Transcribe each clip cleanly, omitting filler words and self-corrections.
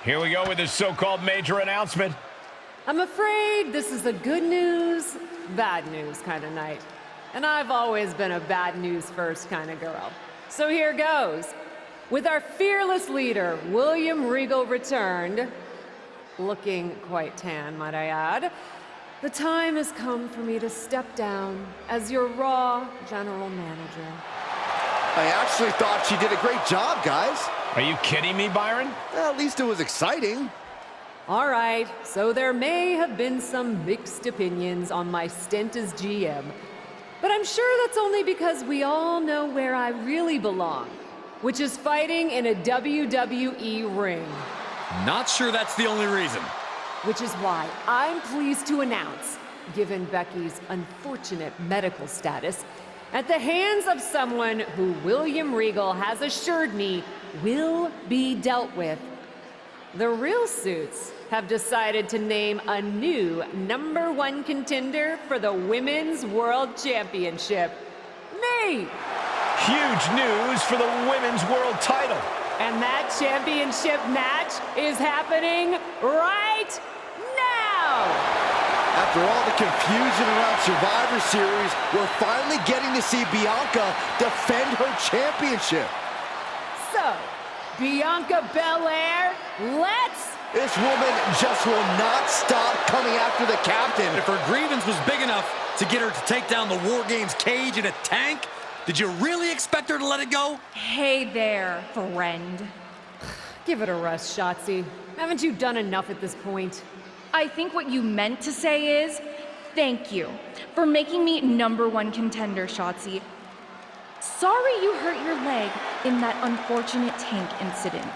Here we go with this so-called major announcement. I'm afraid this is a good news, bad news kind of night. And I've always been a bad news first kind of girl. So here goes. With our fearless leader, William Regal returned, looking quite tan, might I add, the time has come for me to step down as your Raw General Manager. I actually thought she did a great job, guys. Are you kidding me, Byron? At least it was exciting. All right, so there may have been some mixed opinions on my stint as GM, but I'm sure that's only because we all know where I really belong, which is fighting in a WWE ring. Not sure that's the only reason. Which is why I'm pleased to announce, given Becky's unfortunate medical status, at the hands of someone who William Regal has assured me will be dealt with, the Real Suits have decided to name a new #1 contender for the Women's World Championship. Me! Huge news for the Women's World title. And that championship match is happening right now! After all the confusion around Survivor Series, we're finally getting to see Bianca defend her championship. So, Bianca Belair, let's... This woman just will not stop coming after the captain. If her grievance was big enough to get her to take down the War Games cage in a tank, did you really expect her to let it go? Hey there, friend. Give it a rest, Shotzi. Haven't you done enough at this point? I think what you meant to say is, thank you for making me #1 contender, Shotzi. Sorry you hurt your leg in that unfortunate tank incident.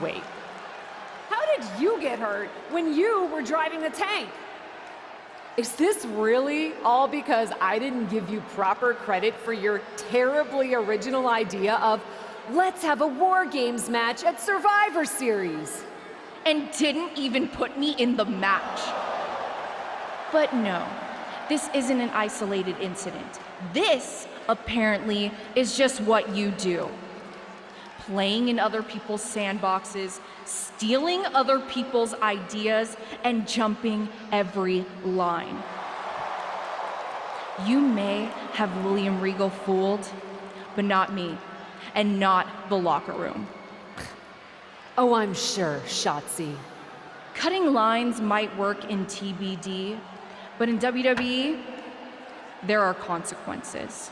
Wait. How did you get hurt when you were driving the tank? Is this really all because I didn't give you proper credit for your terribly original idea of, let's have a War Games match at Survivor Series? And didn't even put me in the match. But no, this isn't an isolated incident. This, apparently, is just what you do. Playing in other people's sandboxes, stealing other people's ideas, and jumping every line. You may have William Regal fooled, but not me, and not the locker room. Oh, I'm sure, Shotzi. Cutting lines might work in TBD, but in WWE, there are consequences.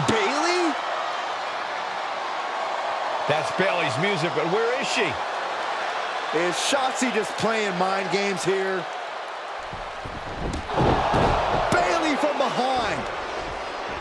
Bayley? That's Bayley's music, but where is she? Is Shotzi just playing mind games here? Bayley from behind.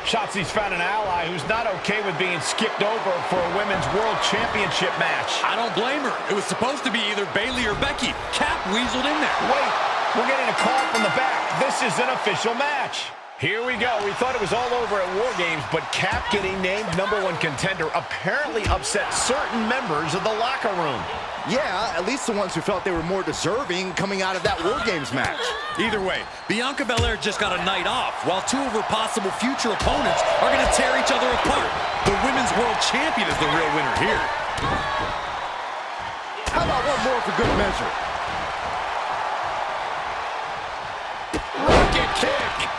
Shotzi's found an ally who's not okay with being skipped over for a Women's World Championship match. I don't blame her. It was supposed to be either Bayley or Becky. Cap weaseled in there. Wait, we're getting a call from the back. This is an official match. Here we go. We thought it was all over at War Games, but Cap getting named #1 contender apparently upset certain members of the locker room. Yeah, at least the ones who felt they were more deserving coming out of that War Games match. Either way, Bianca Belair just got a night off, while two of her possible future opponents are going to tear each other apart. The Women's World Champion is the real winner here. How about one more for good measure? Rocket kick.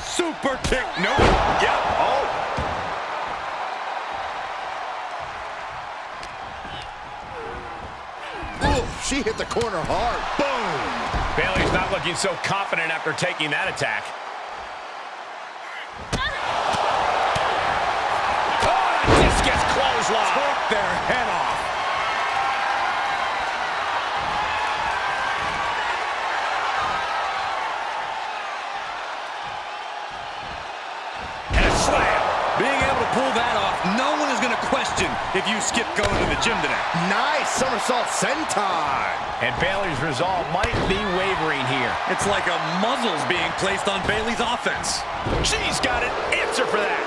Super kick. No. Yep. Oh. Ooh, she hit the corner hard. Boom! Bayley's not looking so confident after taking that attack. Oh, this gets clothesline. Took their head off. And a slam. Being able to pull that off, no one is going to question if you skip going to the gym today. Nice somersault senton. And Bayley's resolve might be wavering here. It's like a muzzle's being placed on Bayley's offense. She's got an answer for that.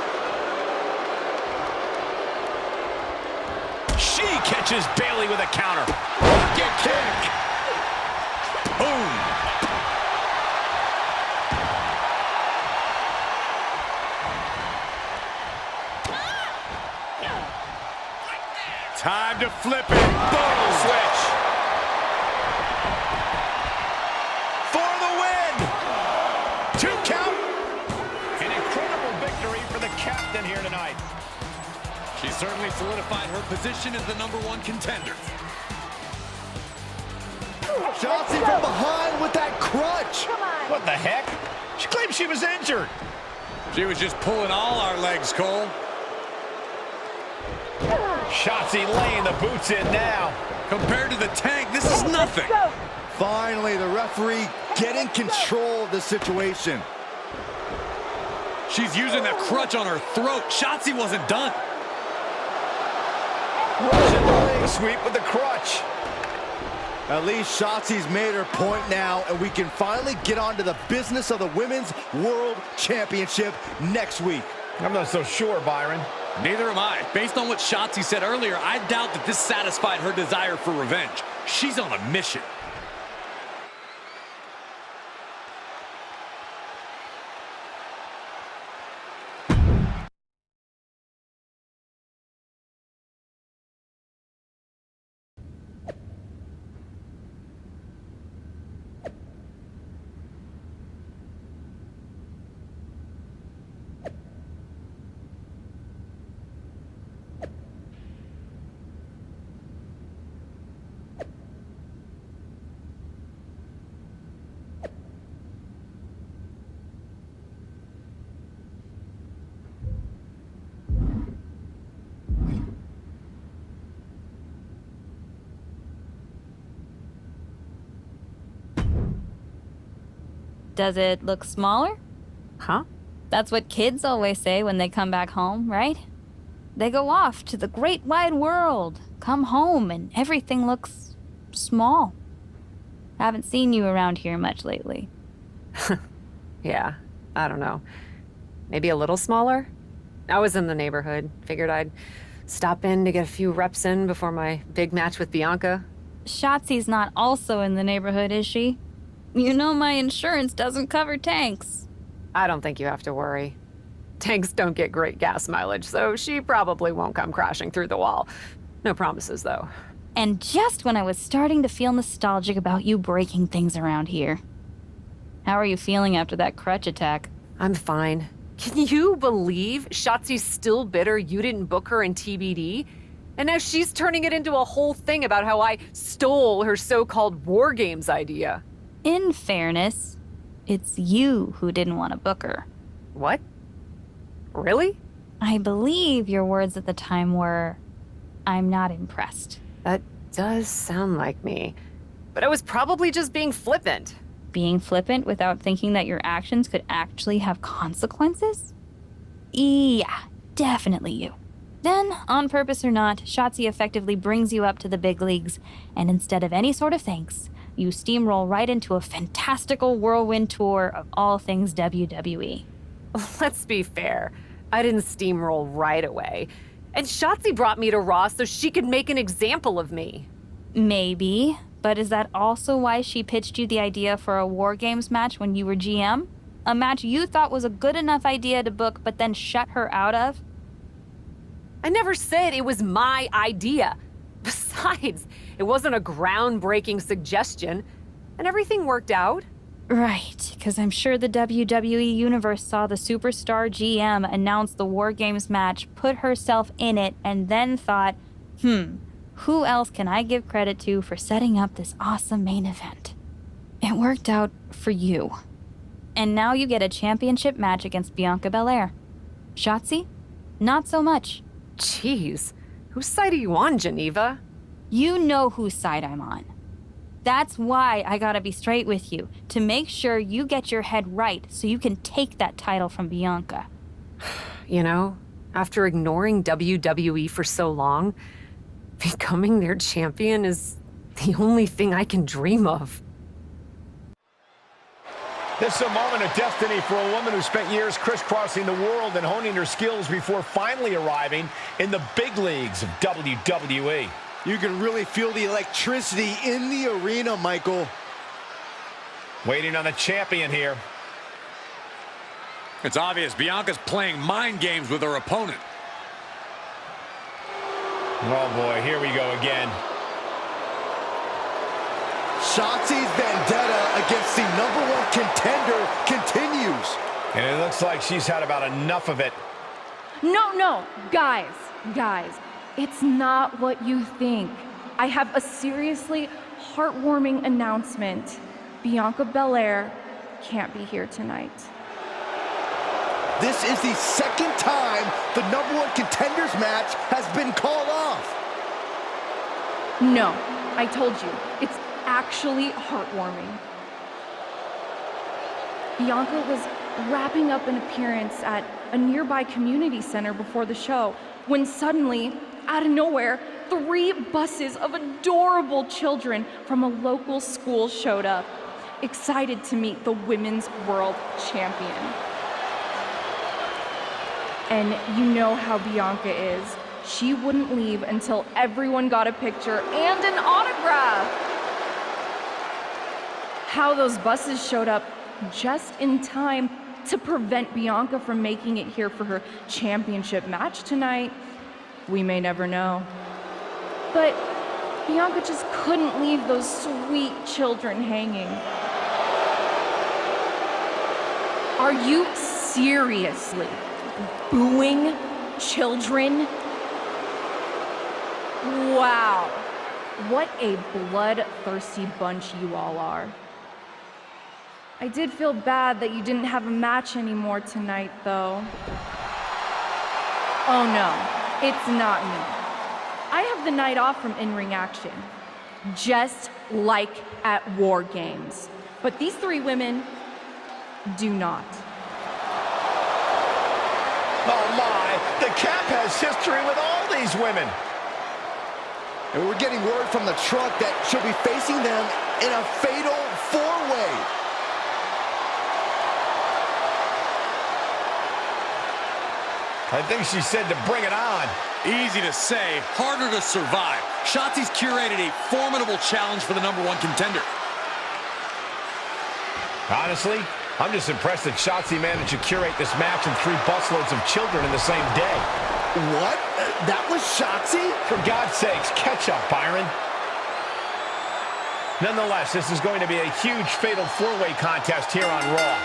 She catches Bayley with a counter. Rocket kick. Boom. Time to flip it. Boom. Switch. For the win. 2 count. An incredible victory for the captain here tonight. She certainly solidified her position as the #1 contender. Shotzi from behind with that crutch. What the heck? She claimed she was injured. She was just pulling all our legs, Cole. Shotzi laying the boots in now. Compared to the Tank, this is nothing. Finally, the referee getting control of the situation. She's using that crutch on her throat. Shotzi wasn't done. Russian leg sweep with the crutch. At least Shotzi's made her point now, and we can finally get on to the business of the Women's World Championship next week. I'm not so sure, Byron. Neither am I. Based on what Shotzi said earlier, I doubt that this satisfied her desire for revenge. She's on a mission. Does it look smaller? Huh? That's what kids always say when they come back home, right? They go off to the great wide world, come home, and everything looks small. Haven't seen you around here much lately. Yeah, I don't know. Maybe a little smaller? I was in the neighborhood. Figured I'd stop in to get a few reps in before my big match with Bianca. Shotzi's not also in the neighborhood, is she? You know my insurance doesn't cover tanks. I don't think you have to worry. Tanks don't get great gas mileage, so she probably won't come crashing through the wall. No promises, though. And just when I was starting to feel nostalgic about you breaking things around here. How are you feeling after that crutch attack? I'm fine. Can you believe Shotzi's still bitter you didn't book her in TBD? And now she's turning it into a whole thing about how I stole her so-called War Games idea. In fairness, it's you who didn't want to book her. What? Really? I believe your words at the time were, "I'm not impressed." That does sound like me. But I was probably just being flippant. Being flippant without thinking that your actions could actually have consequences? Yeah, definitely you. Then, on purpose or not, Shotzi effectively brings you up to the big leagues, and instead of any sort of thanks, you steamroll right into a fantastical whirlwind tour of all things WWE. Let's be fair. I didn't steamroll right away. And Shotzi brought me to Raw so she could make an example of me. Maybe, but is that also why she pitched you the idea for a War Games match when you were GM? A match you thought was a good enough idea to book but then shut her out of? I never said it was my idea. Besides, it wasn't a groundbreaking suggestion, and everything worked out. Right, because I'm sure the WWE Universe saw the superstar GM announce the War Games match, put herself in it, and then thought, who else can I give credit to for setting up this awesome main event? It worked out for you. And now you get a championship match against Bianca Belair. Shotzi? Not so much. Jeez, whose side are you on, Geneva? You know whose side I'm on. That's why I gotta be straight with you, to make sure you get your head right so you can take that title from Bianca. You know, after ignoring WWE for so long, becoming their champion is the only thing I can dream of. This is a moment of destiny for a woman who spent years crisscrossing the world and honing her skills before finally arriving in the big leagues of WWE. You can really feel the electricity in the arena, Michael. Waiting on the champion here. It's obvious Bianca's playing mind games with her opponent. Oh boy, here we go again. Shotzi's vendetta against the #1 contender continues. And it looks like she's had about enough of it. No, guys, it's not what you think. I have a seriously heartwarming announcement. Bianca Belair can't be here tonight. This is the second time the #1 contenders match has been called off. No, I told you, it's actually heartwarming. Bianca was wrapping up an appearance at a nearby community center before the show when suddenly, out of nowhere, 3 buses of adorable children from a local school showed up, excited to meet the Women's World Champion. And you know how Bianca is. She wouldn't leave until everyone got a picture and an autograph. How those buses showed up just in time to prevent Bianca from making it here for her championship match tonight, we may never know. But Bianca just couldn't leave those sweet children hanging. Are you seriously booing children? Wow, what a bloodthirsty bunch you all are. I did feel bad that you didn't have a match anymore tonight, though. Oh no, it's not me. I have the night off from in-ring action, just like at War Games. But these 3 women do not. Oh my, the Cap has history with all these women. And we're getting word from the truck that she'll be facing them in a fatal 4-way. I think she said to bring it on. Easy to say, harder to survive. Shotzi's curated a formidable challenge for the #1 contender. Honestly, I'm just impressed that Shotzi managed to curate this match and 3 busloads of children in the same day. What? That was Shotzi? For God's sakes, catch up, Byron. Nonetheless, this is going to be a huge fatal 4-way contest here on Raw.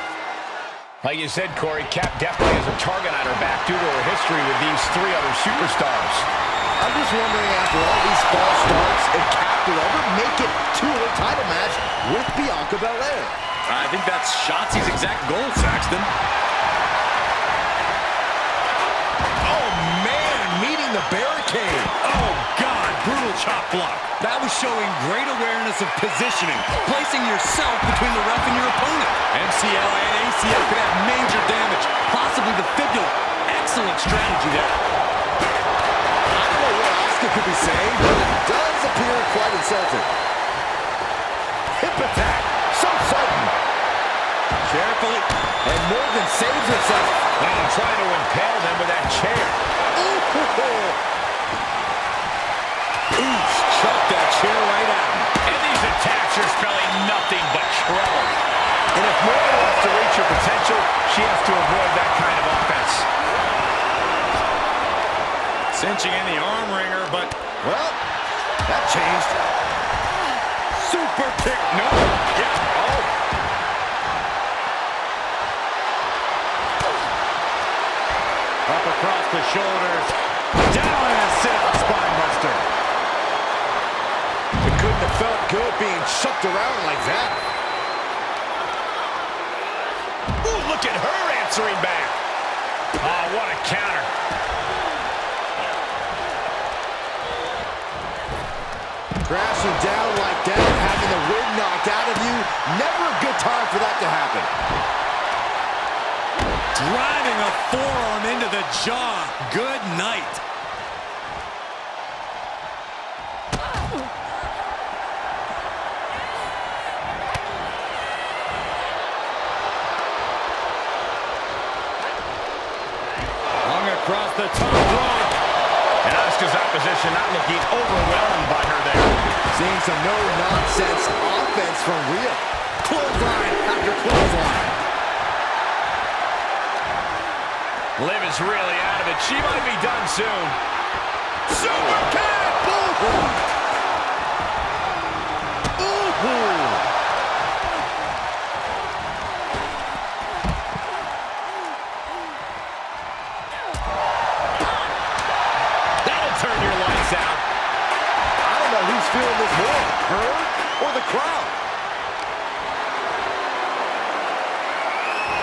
Like you said, Corey, Cap definitely has a target on her back due to her history with these 3 other superstars. I'm just wondering, after all these false starts, if Cap will ever make it to her title match with Bianca Belair. I think that's Shotzi's exact goal, Saxton. Oh, man, meeting the barricade. Oh, God, brutal chop block. That was showing great awareness of positioning, placing yourself between the ref and your opponent. MCL and ACL could have major damage, possibly the fibula. Excellent strategy there. I don't know what Asuka could be saying, but it does appear quite insulting. Hip attack, so sudden. Carefully, and Morgan saves herself. And trying to impale them with that chair. Oof, chucked that chair right out. And these attacks are spelling nothing but trouble. And if Morgan wants to reach her potential, she has to avoid that kind of offense. Cinching in the arm wringer, but, Well, that changed. super kick, no. Yeah, oh. Up across the shoulders. Down and sit-up spinebuster. It couldn't have felt good being chucked around like that. Ooh, look at her answering back. Oh, what a counter. Crashing down like that, having the wind knocked out of you, never a good time for that to happen. Driving a forearm into the jaw. Good night. Hung across the top rope. And Asuka's opposition not looking overwhelmed by her there. Seeing some no-nonsense offense from Rhea. Clothesline after clothesline. Liv is really out of it. She might be done soon. Super kick! Ooh. That'll turn your lights out. I don't know who's feeling this more, her or the crowd.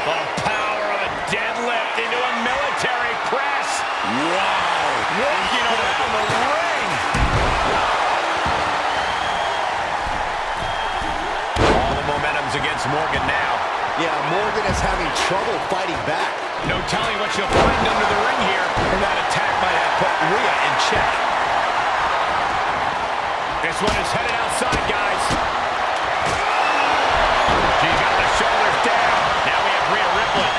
The power of a deadlift into a military press. Wow. Walking around the ring. All the momentum's against Morgan now. Yeah, Morgan is having trouble fighting back. No telling what she'll find under the ring here. And that attack might have put Rhea in check. This one is headed outside, guys. She got the shoulders down. Now we have Rhea Ripley.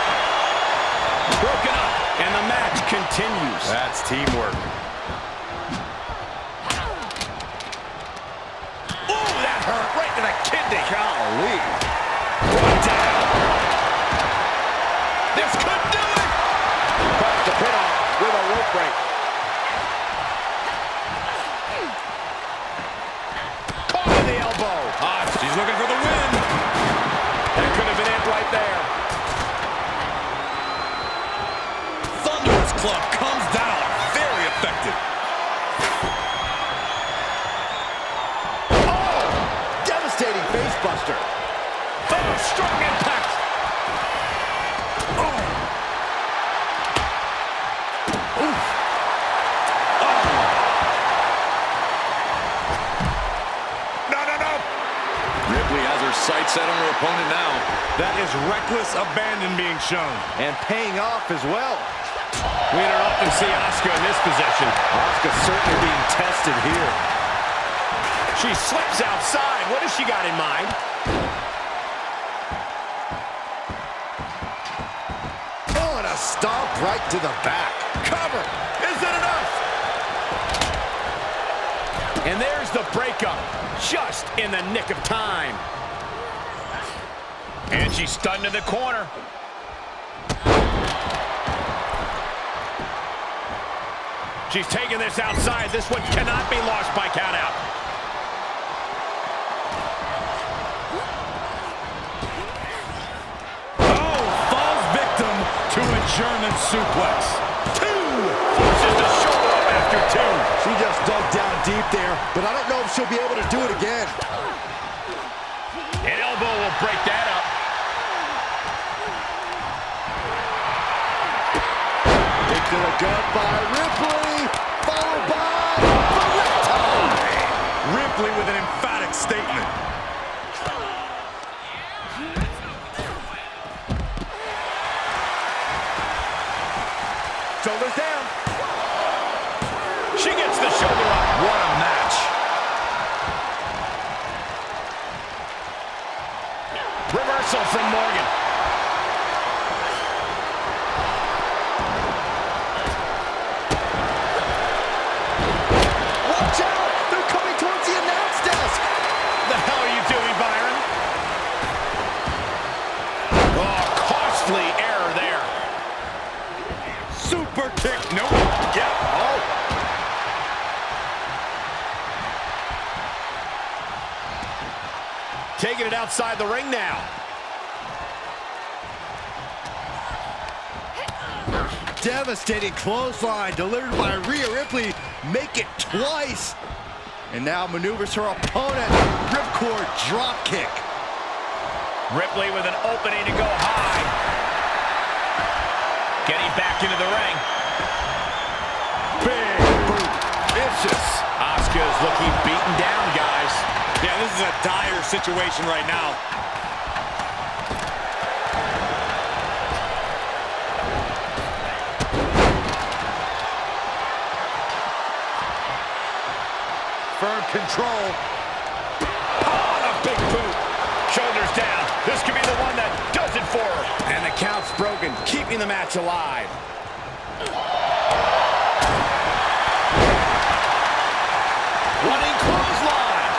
Broken up, and the match continues. That's teamwork. Ooh, that hurt right to the kidney. Golly. Brought down. This could do it. Cuts the pin off with a rope break. Caught with the elbow. She's looking for the win. That could have been it right there. Thunderous club comes down. Very effective. Oh! Devastating face buster. Oh, strong impact. Oh. Oof. Oh. No, no, no. Ripley has her sights set on her opponent now. That is reckless abandon being shown. And paying off as well. We don't often see Asuka in this position. Asuka certainly being tested here. She slips outside. What has she got in mind? Oh, and a stomp right to the back. Cover. Is it enough? And there's the breakup. Just in the nick of time. And she's stunned in the corner. She's taking this outside. This one cannot be lost by countout. Oh, falls victim to a German suplex. Two. Forces the shoulder up after two. She just dug down deep there, but I don't know if she'll be able to do it again. An elbow will break that up. Into the gut by Ripley, followed by Valentine. Ripley with an emphatic statement. Shoulders down. She gets the shoulder up. What a match. Reversal from Morgan. Watch out! They're coming towards the announce desk. The hell are you doing, Byron? Oh, costly error there. Super kick. Nope. Yep. Oh. Taking it outside the ring now. Devastating clothesline delivered by Rhea Ripley. Make it twice. And now maneuvers her opponent. Ripcord drop kick. Ripley with an opening to go high. Getting back into the ring. Big boot. Vicious. Asuka's looking beaten down, guys. Yeah, this is a dire situation right now. Firm control. Oh, a big boot. Shoulders down. This could be the one that does it for her. And the count's broken, keeping the match alive. Running clothesline.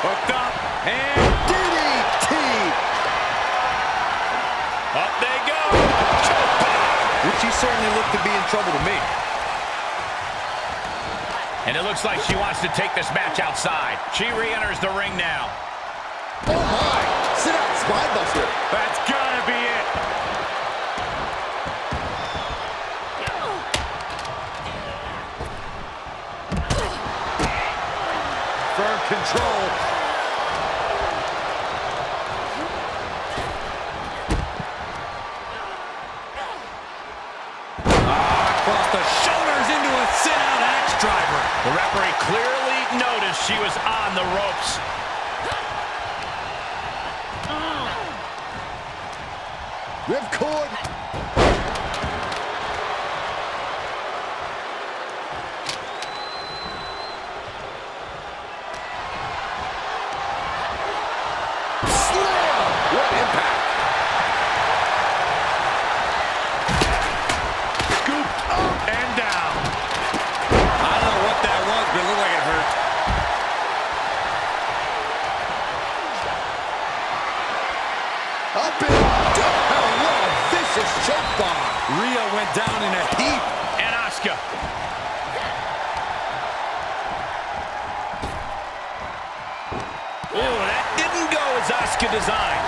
Hooked up. And DDT. up they go. Choke back. Did she certainly look to be in trouble to me. And it looks like she wants to take this match outside. She re-enters the ring now. Oh my! Sit out, spine buster. That's gotta be it. Firm control. Across the shoulders into a sit-out axe driver. The referee clearly noticed she was on the ropes. Ripcord. Slam! What impact! Scooped up and down. I don't know what that was, but it looked like it hurt. Up and down! What a vicious choke bomb! Rhea went down in a heap. And Asuka. Oh, that didn't go as Asuka designed.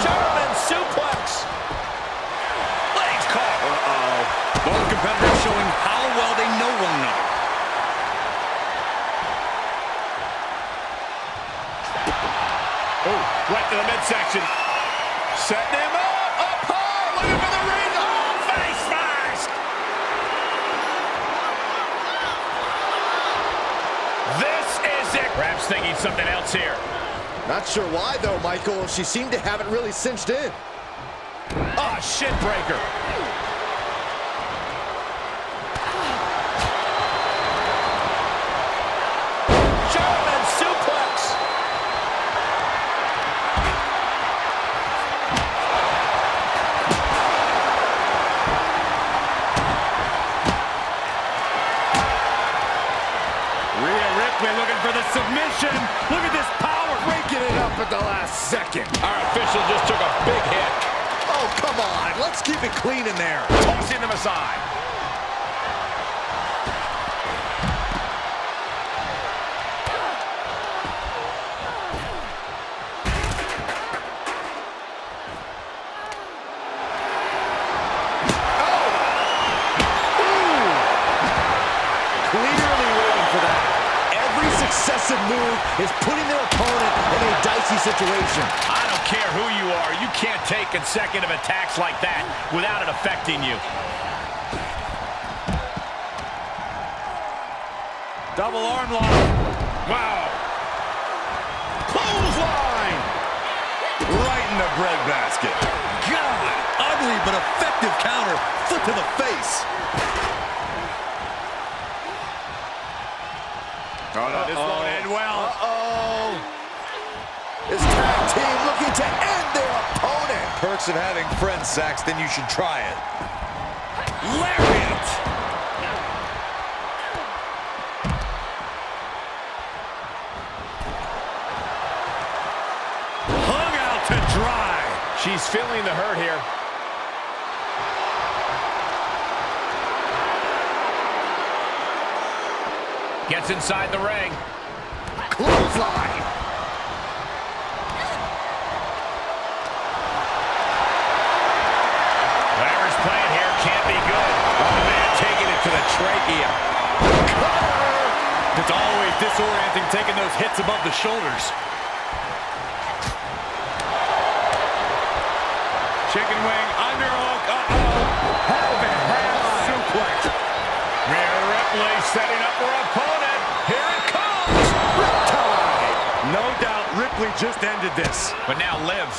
German suplex. Legs caught. Uh-oh. Both competitors showing how well they know one another. Oh, right to the midsection. Setting him up. Up high. Looking for the ring. Oh, face first. This is it. Perhaps thinking something else here. Not sure why, though, Michael. She seemed to have it really cinched in. Ah, shin breaker. German suplex. Rhea Ripley looking for the submission. Look at this power. Breaking it up at the last second. Our official just took a big hit. Oh, come on. Let's keep it clean in there. Tossing them aside. Clearly waiting for that. Every successive move is putting their opponent in a dicey situation. I don't care who you are. You can't take consecutive attacks like that without it affecting you. Double arm lock. Wow. Clothesline. Right in the breadbasket. God, ugly but effective counter. Foot to the face. Oh, no, this won't end well. Uh-oh. This tag team looking to end their opponent. Perks of having friends, Saxton. You should try it. Lariat. Hung out to dry. She's feeling the hurt here. Gets inside the ring. Clothesline. Whatever's playing here can't be good. Oh, man, taking it to the trachea. It's always disorienting taking those hits above the shoulders. Chicken wing, underhook, half suplex. Rhea Ripley setting up her opponent. Here it comes. Riptide. No doubt Ripley just ended this. But now Liv.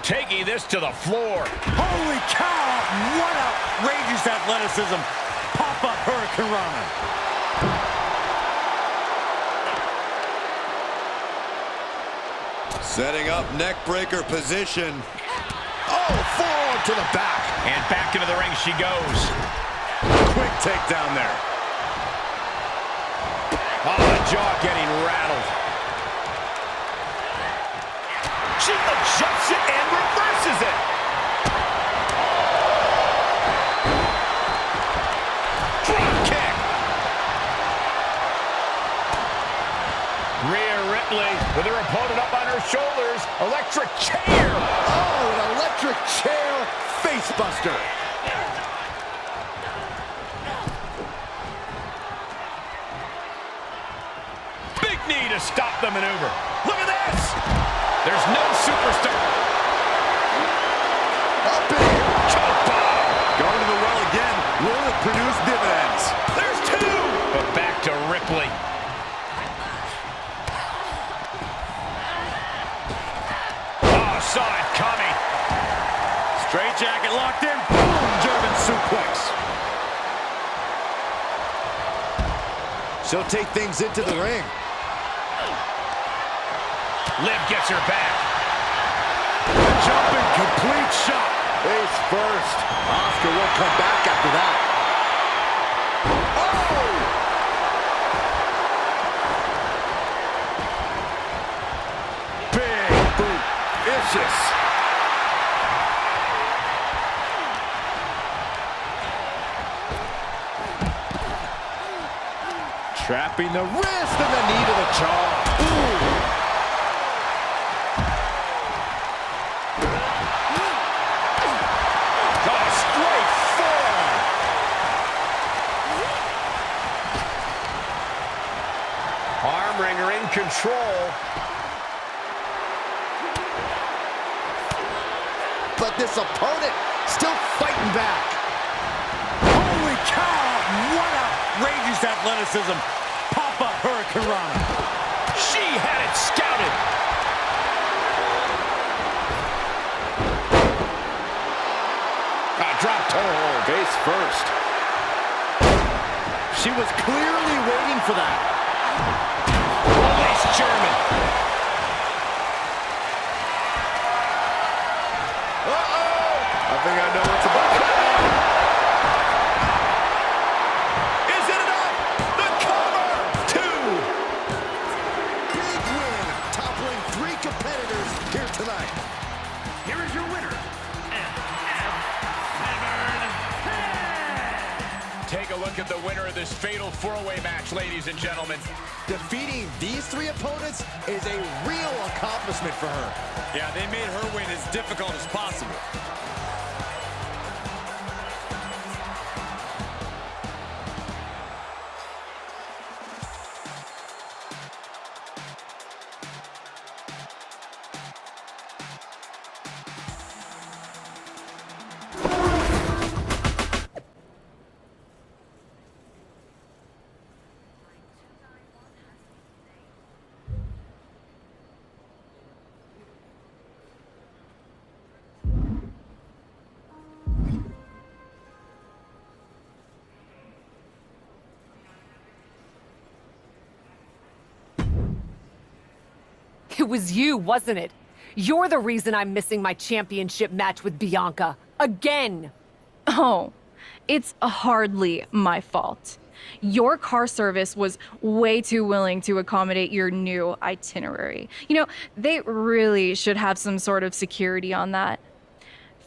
Taking this to the floor. Holy cow! What outrageous athleticism. Pop-up Hurricane Rana. Setting up neck breaker position. Oh, forearm to the back. And back into the ring she goes. Quick takedown there. Oh, the jaw getting rattled. She adjusts it and reverses it. Drop kick. Rhea Ripley with her opponent up on her shoulders. Electric chair. Oh, an electric chair face buster. Big knee to stop the maneuver. Look at this. There's no superstar. Up in here. Choke bomb. Going to the well again. Will it produce dividends? There's two. But back to Ripley. Oh, saw it coming. Straight jacket locked in. Boom, German suplex. She'll take things into the ring. Liv gets her back. Jumping complete shot. Face first. Asuka won't come back after that. Oh! Big boot. Vicious. Trapping the wrist and the knee to the jaw. Ooh. Oh, straight forearm. Arm wringer in control. But this opponent still fighting back. Holy cow! What outrageous athleticism. Papa Hurricanrana. She had it scouted. Drop toe. Face first. She was clearly waiting for that. Nice German. I think I know what's about to happen. Is it enough? The cover. Two. Big win, toppling 3 competitors here tonight. Here is your winner. Take a look at the winner of this fatal 4-way match, ladies and gentlemen. Defeating these 3 opponents is a real accomplishment for her. Yeah, they made her win as difficult as possible. It was you, wasn't it? You're the reason I'm missing my championship match with Bianca. Again! Oh, it's hardly my fault. Your car service was way too willing to accommodate your new itinerary. You know, they really should have some sort of security on that.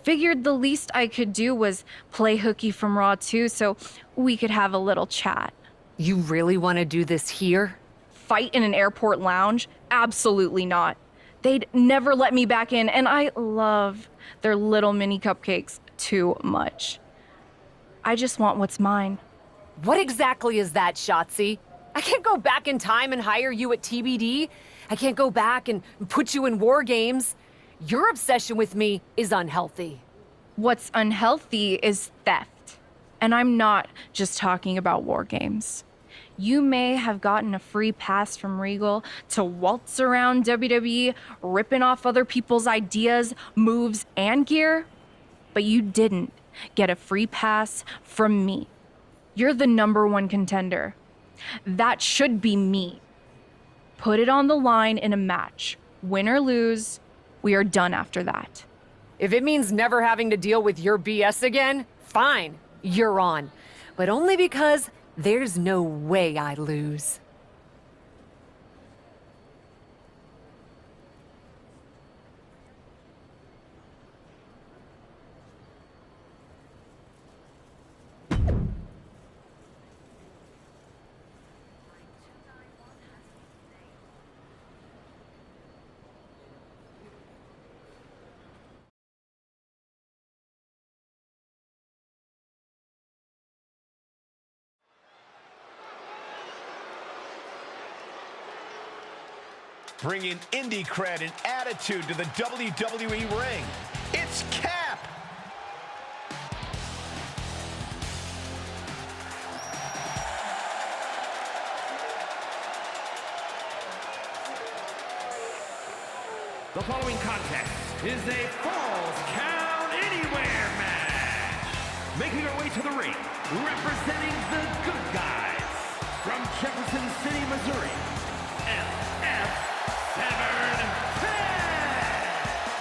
Figured the least I could do was play hooky from Raw 2 so we could have a little chat. You really want to do this here? Fight in an airport lounge? Absolutely not. They'd never let me back in, and I love their little mini cupcakes too much. I just want what's mine. What exactly is that, Shotzi? I can't go back in time and hire you at TBD. I can't go back and put you in War Games. Your obsession with me is unhealthy. What's unhealthy is theft. And I'm not just talking about War Games. You may have gotten a free pass from Regal to waltz around WWE, ripping off other people's ideas, moves, and gear, but you didn't get a free pass from me. You're the #1 contender. That should be me. Put it on the line in a match. Win or lose, we are done after that. If it means never having to deal with your BS again, fine, you're on. But only because there's no way I lose. Bringing indie cred and attitude to the WWE ring. It's Cap. The following contest is a Falls Count Anywhere match. Making her way to the ring, representing the good guys, from Jefferson City, Missouri, MF17'S.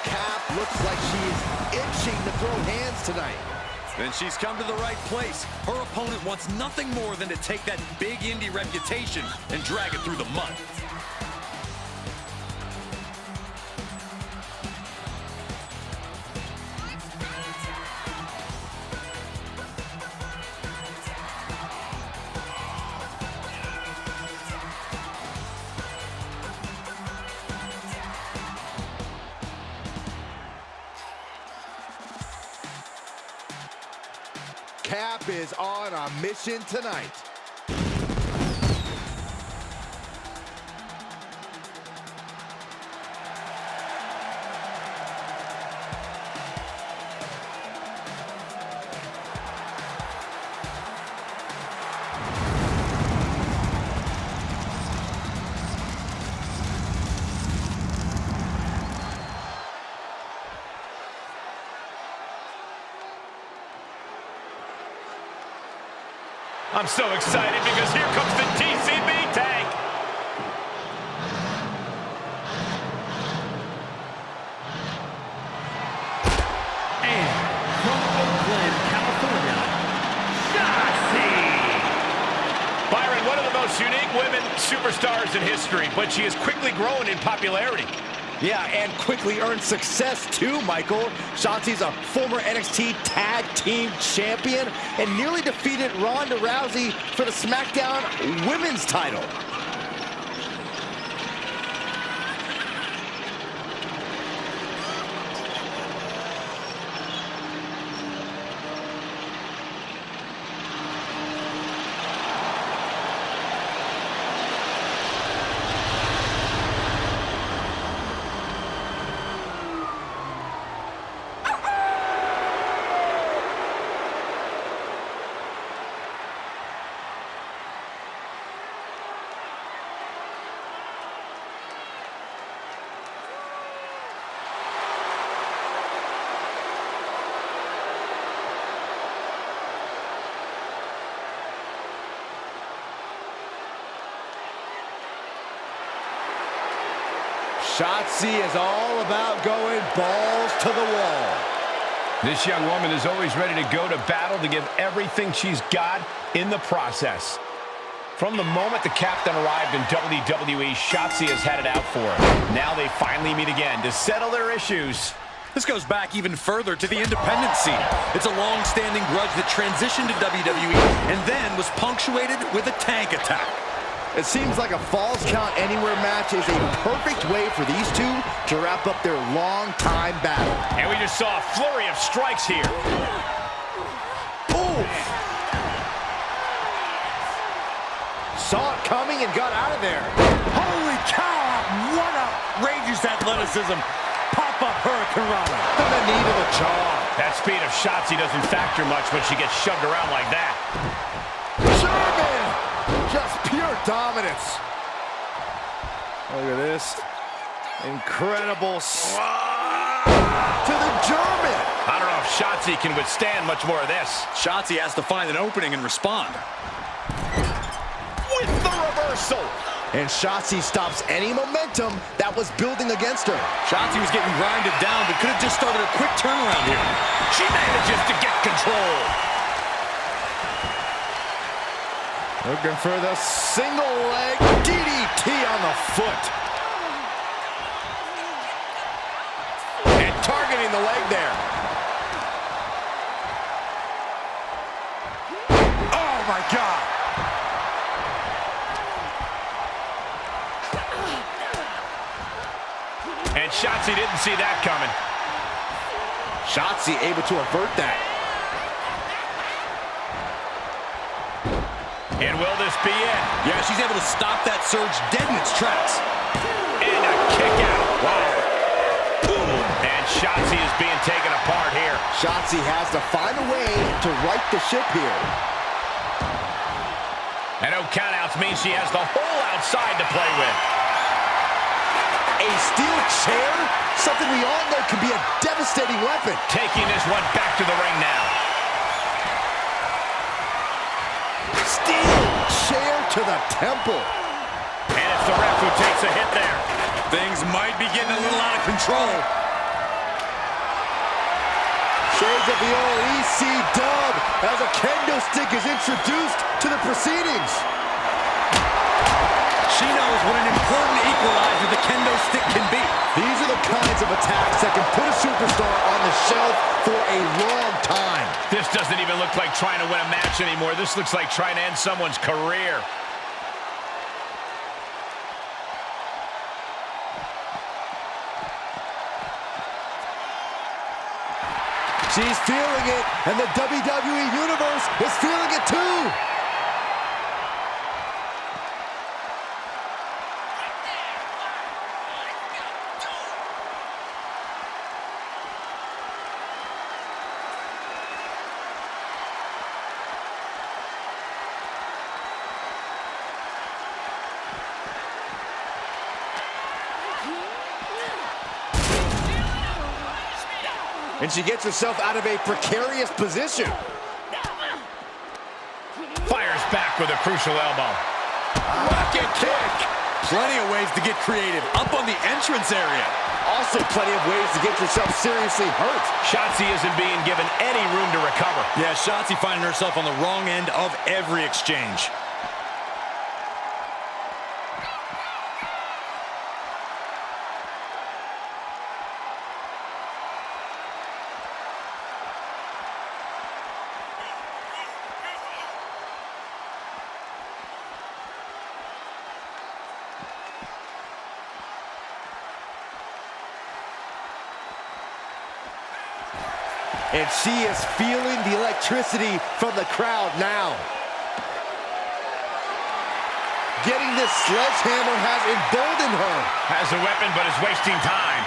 Cap looks like she is itching to throw hands tonight. Then she's come to the right place. Her opponent wants nothing more than to take that big indie reputation and drag it through the mud. Cap is on a mission tonight. I'm so excited because here comes the TCB tank. And from Oakland, California, Shotzi. Byron, one of the most unique women superstars in history, but she is quickly growing in popularity. Yeah, and quickly earned success too, Michael. Shotzi's a former NXT Tag Team Champion and nearly defeated Ronda Rousey for the SmackDown Women's title. Shotzi is all about going balls to the wall. This young woman is always ready to go to battle to give everything she's got in the process. From the moment the captain arrived in WWE, Shotzi has had it out for her. Now they finally meet again to settle their issues. This goes back even further to the independent scene. It's a long-standing grudge that transitioned to WWE and then was punctuated with a tank attack. It seems like a Falls Count Anywhere match is a perfect way for these two to wrap up their long-time battle. And we just saw a flurry of strikes here. Oof! Saw it coming and got out of there. Holy cow! What outrageous athleticism! Pop-up Hurricane Rana. To the knee to the jaw. That speed of Shotzi doesn't factor much when she gets shoved around like that. German! Just pure dominance. Look at this. Incredible to the German. I don't know if Shotzi can withstand much more of this. Shotzi has to find an opening and respond. With the reversal. And Shotzi stops any momentum that was building against her. Shotzi was getting grinded down, but could have just started a quick turnaround here. She manages to get control. Looking for the single leg DDT on the foot. And targeting the leg there. Oh my God. And Shotzi didn't see that coming. Shotzi able to avert that. And will this be it? Yeah, she's able to stop that surge dead in its tracks. And a kick out. Wow. Boom. And Shotzi is being taken apart here. Shotzi has to find a way to right the ship here. And no countouts means she has the whole outside to play with. A steel chair? Something we all know can be a devastating weapon. Taking this one back to the ring now. Steel chair to the temple. And it's the ref who takes a hit there. Things might be getting a little out of control. Shades of the old EC dub as a kendo stick is introduced to the proceedings. She knows what an important equalizer the kendo stick can be. These are the kinds of attacks that can put a superstar on the shelf for a long time. This doesn't even look like trying to win a match anymore. This looks like trying to end someone's career. She's feeling it, and the WWE Universe is feeling it too. And she gets herself out of a precarious position. Fires back with a crucial elbow. Rocket kick. Plenty of ways to get creative. Up on the entrance area. Also plenty of ways to get yourself seriously hurt. Shotzi isn't being given any room to recover. Yeah, Shotzi finding herself on the wrong end of every exchange. And she is feeling the electricity from the crowd now. Getting this sledgehammer has emboldened her. Has a weapon, but is wasting time.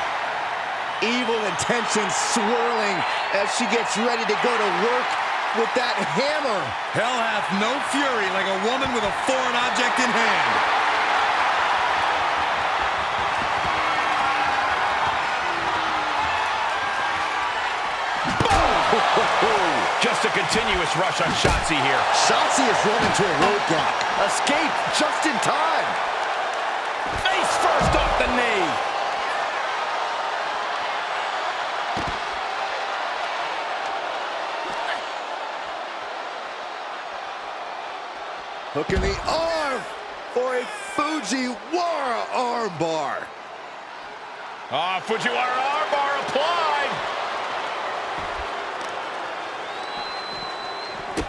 Evil intentions swirling as she gets ready to go to work with that hammer. Hell hath no fury like a woman with a foreign object in hand. Just a continuous rush on Shotzi here. Shotzi is running to a roadblock. Escape just in time. Face first off the knee. Hook in the arm for a Fujiwara armbar. Fujiwara armbar applied.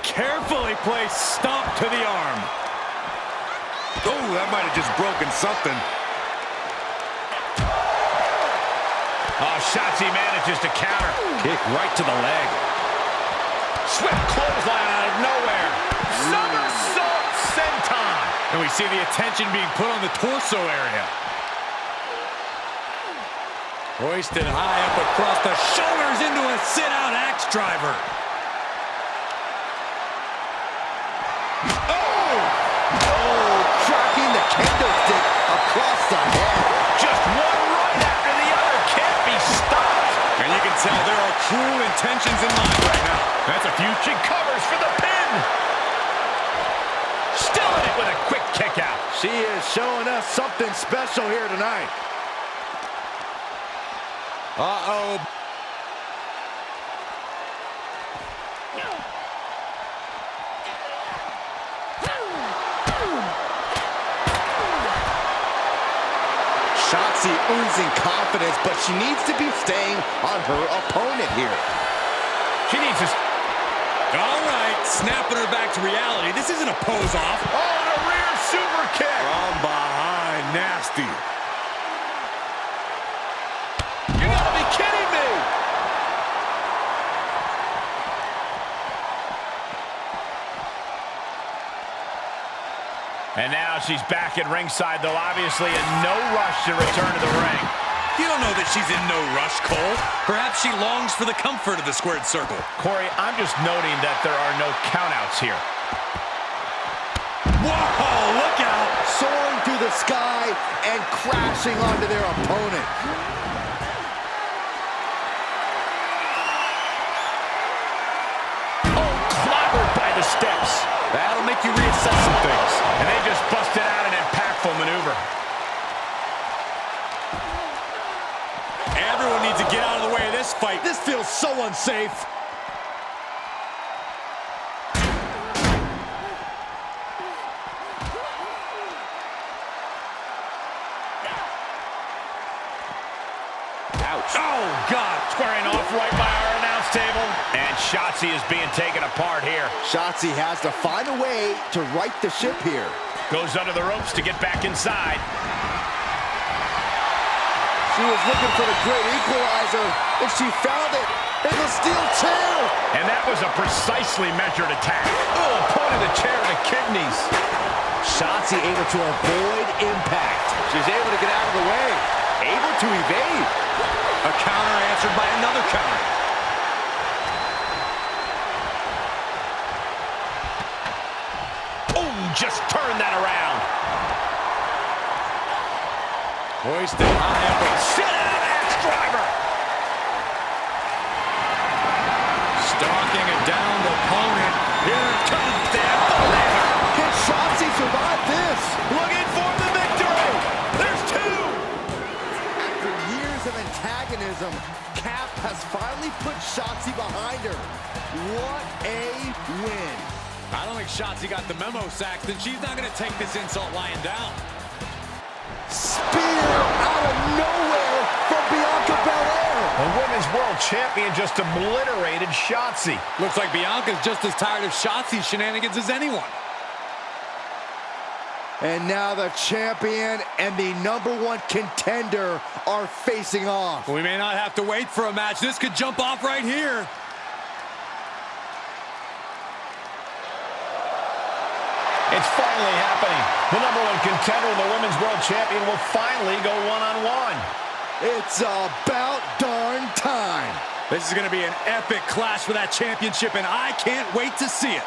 Carefully placed stomp to the arm. Oh, that might have just broken something. Shotzi manages to counter. Kick right to the leg. Swift clothesline out of nowhere. Somersault senton. And we see the attention being put on the torso area. Hoisted high up across the shoulders into a sit-out axe driver. Tracking the kendo stick across the head. Just one right after the other. Can't be stopped. And you can tell there are cruel intentions in mind right now. That's a few. She covers for the pin. Still in it with a quick kick out. She is showing us something special here tonight. Uh-oh. Shotzi oozing confidence, but she needs to be staying on her opponent here. She needs to... All right, snapping her back to reality. This isn't a pose-off. Oh, and a rear super kick. From behind, nasty. You gotta be kidding me. And now she's back at ringside, though obviously in no rush to return to the ring. You don't know that she's in no rush, Cole. Perhaps she longs for the comfort of the squared circle. Corey, I'm just noting that there are no countouts here. Whoa, look out! Soaring through the sky and crashing onto their opponent. Oh, clobbered by the steps. That'll make you reassess some things. And they just busted out an impactful maneuver. Everyone needs to get out of the way of this fight. This feels so unsafe. Ouch. Oh, God. Squaring off right by our announce table. And Shotzi is being taken apart here. Shotzi has to find a way to right the ship here. Goes under the ropes to get back inside. She was looking for the great equalizer, and she found it in the steel chair. And that was a precisely measured attack. Oh, point of the chair to the kidneys. Shotzi able to avoid impact. She's able to get out of the way. Able to evade. A counter answered by another counter. Oh, just turn that around. Hoisted high up. Sit down, axe driver. Stalking a downed opponent. Here it comes, Dan. Can Shotzi survive this? Looking for the victory. There's two. After years of antagonism, Cap has finally put Shotzi behind her. What a win. I don't think Shotzi got the memo, Saxton. She's not going to take this insult lying down. Spear out of nowhere from Bianca Belair. The Women's World Champion just obliterated Shotzi. Looks like Bianca's just as tired of Shotzi's shenanigans as anyone. And now the champion and the #1 contender are facing off. We may not have to wait for a match. This could jump off right here. It's finally happening. The #1 contender and the Women's World Champion will finally go one-on-one. It's about darn time. This is going to be an epic clash for that championship, and I can't wait to see it.